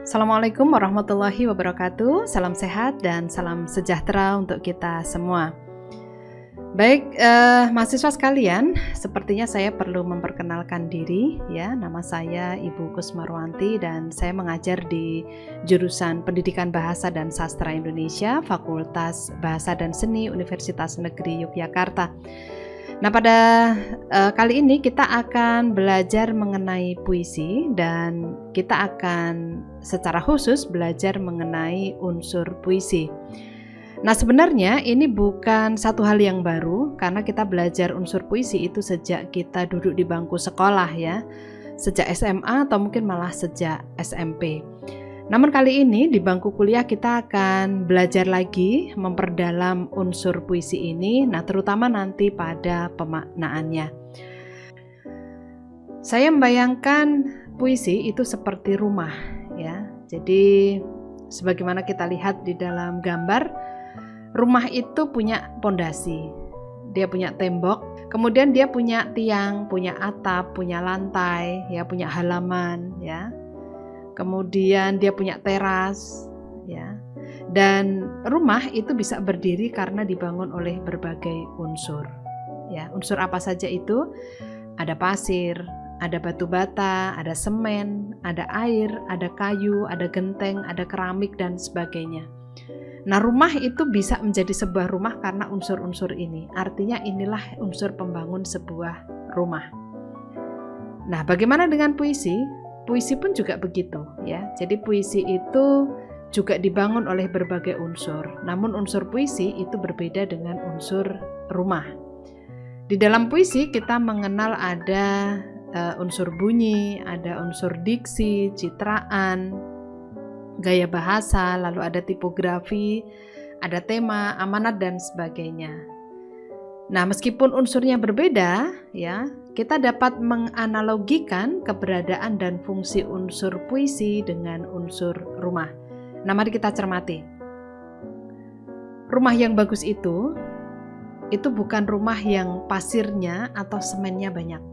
Assalamualaikum warahmatullahi wabarakatuh. Salam sehat dan salam sejahtera untuk kita semua. Baik, mahasiswa sekalian, sepertinya saya perlu memperkenalkan diri ya. Nama saya Ibu Kusmarwanti dan saya mengajar di jurusan Pendidikan Bahasa dan Sastra Indonesia, Fakultas Bahasa dan Seni Universitas Negeri Yogyakarta. Nah, pada kali ini kita akan belajar mengenai puisi dan kita akan secara khusus belajar mengenai unsur puisi. Nah, sebenarnya ini bukan satu hal yang baru karena kita belajar unsur puisi itu sejak kita duduk di bangku sekolah ya, sejak SMA atau mungkin malah sejak SMP. Namun kali ini di bangku kuliah kita akan belajar lagi memperdalam unsur puisi ini, nah terutama nanti pada pemaknaannya. Saya membayangkan puisi itu seperti rumah ya. Jadi sebagaimana kita lihat di dalam gambar, rumah itu punya pondasi. Dia punya tembok, kemudian dia punya tiang, punya atap, punya lantai, ya, punya halaman ya. Kemudian dia punya teras ya. Dan rumah itu bisa berdiri karena dibangun oleh berbagai unsur. Ya, unsur apa saja itu? Ada pasir, ada batu bata, ada semen, ada air, ada kayu, ada genteng, ada keramik dan sebagainya. Nah, rumah itu bisa menjadi sebuah rumah karena unsur-unsur ini. Artinya inilah unsur pembangun sebuah rumah. Nah, bagaimana dengan puisi? Puisi pun juga begitu ya. Jadi puisi itu juga dibangun oleh berbagai unsur. Namun unsur puisi itu berbeda dengan unsur rumah. Di dalam puisi kita mengenal ada unsur bunyi, ada unsur diksi, citraan, gaya bahasa, lalu ada tipografi, ada tema, amanat dan sebagainya. Nah, meskipun unsurnya berbeda ya, kita dapat menganalogikan keberadaan dan fungsi unsur puisi dengan unsur rumah. Nah, mari kita cermati. Rumah yang bagus itu bukan rumah yang pasirnya atau semennya banyak.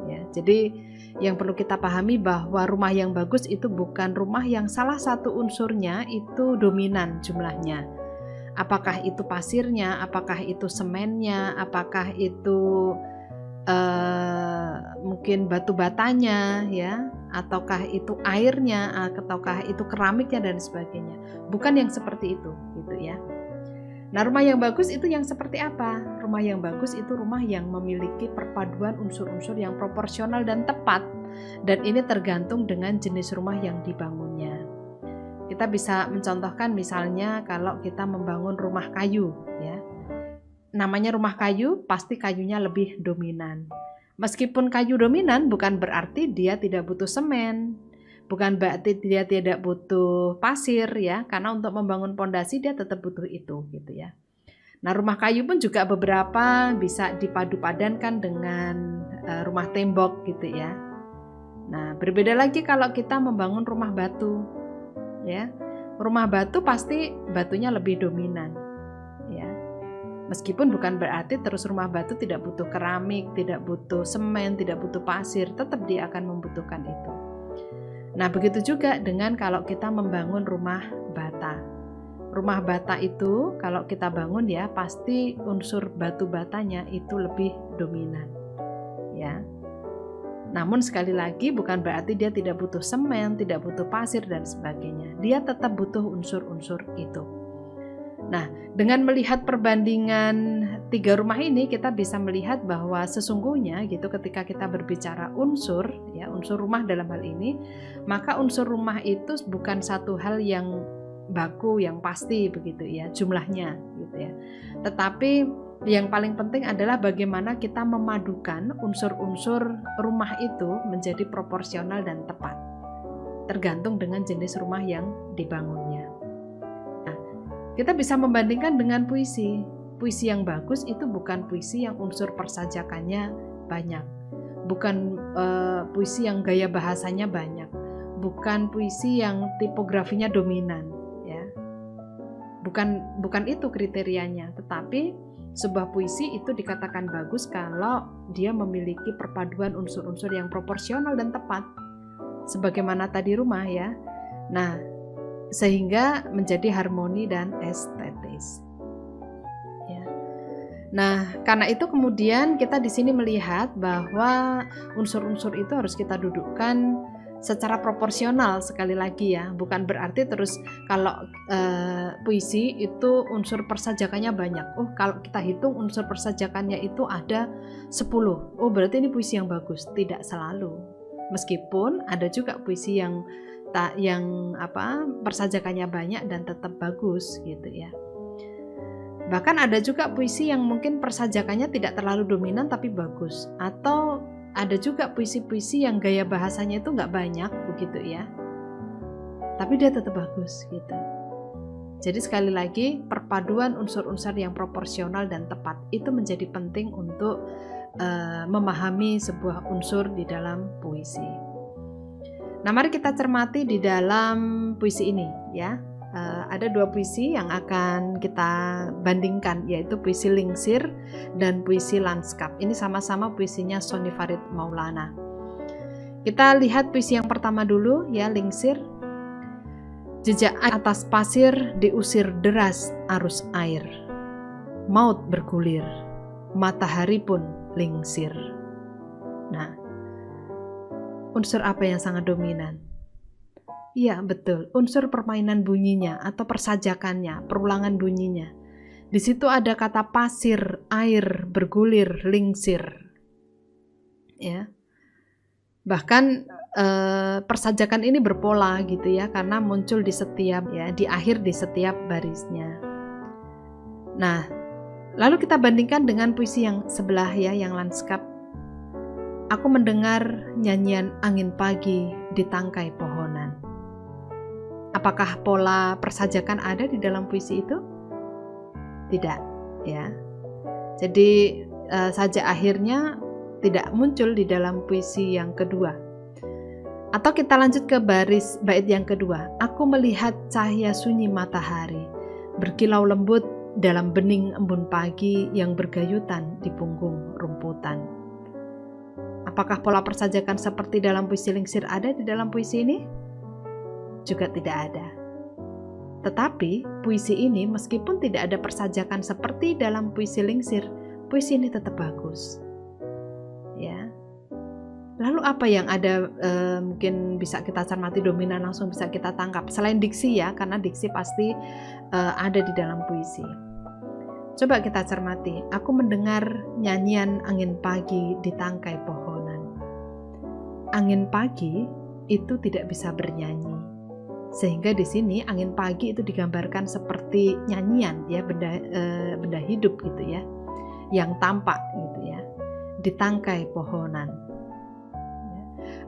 Ya, jadi yang perlu kita pahami bahwa rumah yang bagus itu bukan rumah yang salah satu unsurnya itu dominan jumlahnya. Apakah itu pasirnya, apakah itu semennya, apakah itu mungkin batu batanya ya, ataukah itu airnya, ataukah itu keramiknya dan sebagainya. Bukan yang seperti itu gitu ya. Nah, rumah yang bagus itu yang seperti apa? Rumah yang bagus itu rumah yang memiliki perpaduan unsur-unsur yang proporsional dan tepat, dan ini tergantung dengan jenis rumah yang dibangunnya. Kita bisa mencontohkan misalnya kalau kita membangun rumah kayu ya. Namanya rumah kayu, pasti kayunya lebih dominan. Meskipun kayu dominan bukan berarti dia tidak butuh semen, bukan berarti dia tidak butuh pasir ya, karena untuk membangun pondasi dia tetap butuh itu gitu ya. Nah, rumah kayu pun juga beberapa bisa dipadu-padankan dengan rumah tembok gitu ya. Nah, berbeda lagi kalau kita membangun rumah batu. Ya, rumah batu pasti batunya lebih dominan ya. Meskipun bukan berarti terus rumah batu tidak butuh keramik, tidak butuh semen, tidak butuh pasir, tetap dia akan membutuhkan itu. Nah, begitu juga dengan kalau kita membangun rumah bata. Rumah bata itu kalau kita bangun ya pasti unsur batu batanya itu lebih dominan ya. Namun sekali lagi bukan berarti dia tidak butuh semen, tidak butuh pasir dan sebagainya. Dia tetap butuh unsur-unsur itu. Nah, dengan melihat perbandingan tiga rumah ini kita bisa melihat bahwa sesungguhnya gitu ketika kita berbicara unsur ya, unsur rumah dalam hal ini, maka unsur rumah itu bukan satu hal yang baku yang pasti begitu ya jumlahnya gitu ya. Tetapi yang paling penting adalah bagaimana kita memadukan unsur-unsur rumah itu menjadi proporsional dan tepat. Tergantung dengan jenis rumah yang dibangunnya. Nah, kita bisa membandingkan dengan puisi. Puisi yang bagus itu bukan puisi yang unsur persajakannya banyak. Bukan puisi yang gaya bahasanya banyak. Bukan puisi yang tipografinya dominan, ya. Bukan itu kriterianya, tetapi sebuah puisi itu dikatakan bagus kalau dia memiliki perpaduan unsur-unsur yang proporsional dan tepat. Sebagaimana tadi rumah ya, Nah, sehingga menjadi harmoni dan estetis. Ya. Nah, karena itu kemudian kita di sini melihat bahwa unsur-unsur itu harus kita dudukkan secara proporsional, sekali lagi ya, bukan berarti terus kalau puisi itu unsur persajakannya banyak. Oh, kalau kita hitung unsur persajakannya itu ada 10. Oh, berarti ini puisi yang bagus. Tidak selalu. Meskipun ada juga puisi yang persajakannya banyak dan tetap bagus gitu ya. Bahkan ada juga puisi yang mungkin persajakannya tidak terlalu dominan tapi bagus, atau ada juga puisi-puisi yang gaya bahasanya itu nggak banyak begitu ya, tapi dia tetap bagus gitu. Jadi sekali lagi, perpaduan unsur-unsur yang proporsional dan tepat itu menjadi penting untuk memahami sebuah unsur di dalam puisi. Nah, mari kita cermati di dalam puisi ini ya. Ada 2 puisi yang akan kita bandingkan, yaitu puisi Lingsir dan puisi Lanskap. Ini sama-sama puisinya Sony Farid Maulana. Kita lihat puisi yang pertama dulu ya, Lingsir. Jejak atas pasir diusir deras arus air. Maut bergulir, matahari pun lingsir. Nah, unsur apa yang sangat dominan? Iya, betul. Unsur permainan bunyinya atau persajakannya, perulangan bunyinya. Di situ ada kata pasir, air, bergulir, lingsir. Ya. Bahkan persajakan ini berpola gitu ya, karena muncul di setiap di akhir di setiap barisnya. Nah, lalu kita bandingkan dengan puisi yang sebelah ya, yang Lanskap. Aku mendengar nyanyian angin pagi di tangkai pohonan. Apakah pola persajakan ada di dalam puisi itu? Tidak, ya. Jadi sajak akhirnya tidak muncul di dalam puisi yang kedua. Atau kita lanjut ke bait yang kedua. Aku melihat cahaya sunyi matahari berkilau lembut dalam bening embun pagi yang bergayutan di punggung rumputan. Apakah pola persajakan seperti dalam puisi Lingsir ada di dalam puisi ini? Juga tidak ada. Tetapi puisi ini meskipun tidak ada persajakan seperti dalam puisi Lingsir, puisi ini tetap bagus. Ya. Lalu apa yang ada mungkin bisa kita cermati dominan, langsung bisa kita tangkap selain diksi ya, karena diksi pasti ada di dalam puisi. Coba kita cermati. Aku mendengar nyanyian angin pagi di tangkai pohonan. Angin pagi itu tidak bisa bernyanyi. Sehingga di sini angin pagi itu digambarkan seperti nyanyian ya, benda hidup gitu ya, yang tampak gitu ya, di tangkai pohonan.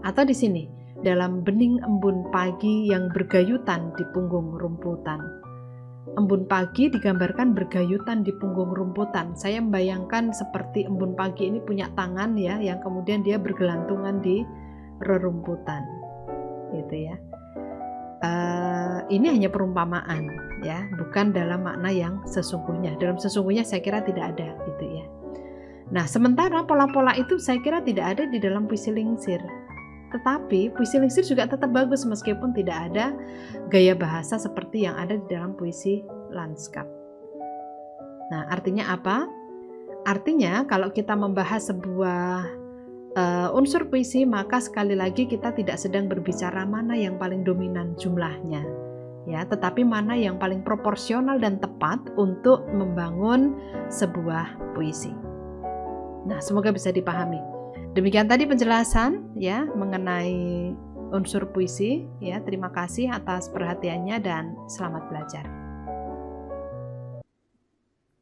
Atau di sini dalam bening embun pagi yang bergayutan di punggung rumputan. Embun pagi digambarkan bergayutan di punggung rumputan. Saya membayangkan seperti embun pagi ini punya tangan ya, yang kemudian dia bergelantungan di rerumputan gitu ya. Ini hanya perumpamaan ya, bukan dalam makna yang sesungguhnya. Dalam sesungguhnya saya kira tidak ada gitu ya. Nah, sementara pola-pola itu saya kira tidak ada di dalam puisi Lingsir. Tetapi puisi Lingsir juga tetap bagus meskipun tidak ada gaya bahasa seperti yang ada di dalam puisi Lanskap. Nah, artinya apa? Artinya kalau kita membahas sebuah unsur puisi, maka sekali lagi kita tidak sedang berbicara mana yang paling dominan jumlahnya ya, tetapi mana yang paling proporsional dan tepat untuk membangun sebuah puisi. Nah, semoga bisa dipahami. Demikian tadi penjelasan ya mengenai unsur puisi ya. Terima kasih atas perhatiannya dan selamat belajar.